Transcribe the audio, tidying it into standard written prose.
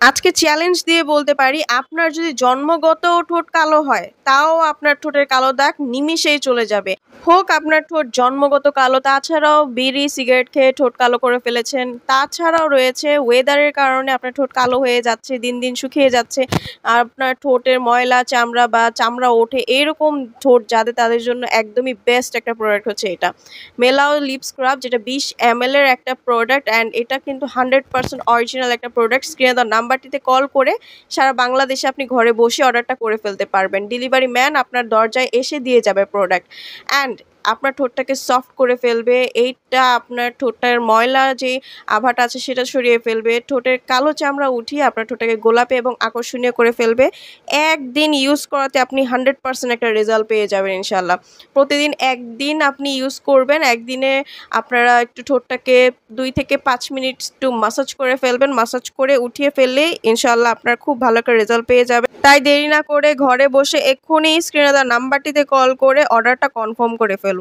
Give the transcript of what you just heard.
আজকে চ্যালেঞ্জ দিয়ে বলতে পারি, আপনার যদি জন্মগত ঠোঁট কালো হয়, তাও আপনার ঠোঁটের কালো দাগ নিমিষেই চলে যাবে। হোক আপনার ঠোঁট জন্মগত কালো, তাছাড়াও বিড়ি, সিগারেট খেয়ে ঠোঁট কালো করে ফেলেছেন, তাছাড়াও রয়েছে ওয়েদারের কারণে আপনার ঠোঁট কালো হয়ে যাচ্ছে, দিন, দিন শুকিয়ে যাচ্ছে। আর আপনার ঠোঁটের ময়লা চামড়া বা চামড়া ওঠে, এরকম ঠোঁট যাদের, তাদের জন্য একদমই বেস্ট একটা প্রোডাক্ট হচ্ছে এটা। মেলাও লিপ স্ক্রাব, যেটা 20 ml এর একটা প্রোডাক্ট, অ্যান্ড এটা কিন্তু 100% অরিজিনাল একটা প্রোডাক্ট। স্ক্রিনে দেওয়া নাম্বারটিতে কল করে সারা বাংলাদেশে আপনি ঘরে বসে অর্ডারটা করে ফেলতে পারবেন। ডেলিভারি ম্যান আপনার দরজায় এসে দিয়ে যাবে প্রোডাক্ট, অ্যান্ড আপনার ঠোঁটটাকে সফট করে ফেলবে। এইটা আপনার ঠোঁটের ময়লা যে আভাটা আছে সেটা সরিয়ে ফেলবে, ঠোঁটের কালো চামড়া উঠিয়ে আপনার ঠোঁটটাকে গোলাপি এবং আকর্ষণীয় করে ফেলবে। একদিন ইউজ করাতে আপনি 100% একটা রেজাল্ট পেয়ে যাবেন ইনশাল্লাহ। প্রতিদিন একদিন আপনি ইউজ করবেন, একদিনে আপনারা একটু ঠোঁটটাকে 2 থেকে 5 মিনিট একটু মাসাজ করে ফেলবেন। মাসাজ করে উঠিয়ে ফেললেই ইনশাল্লাহ আপনার খুব ভালো একটা রেজাল্ট পেয়ে যাবে। তাই দেরি না করে ঘরে বসে এক্ষুনি স্ক্রিনে দেওয়া নাম্বারটিতে কল করে অর্ডারটা কনফার্ম করে ফেলুন।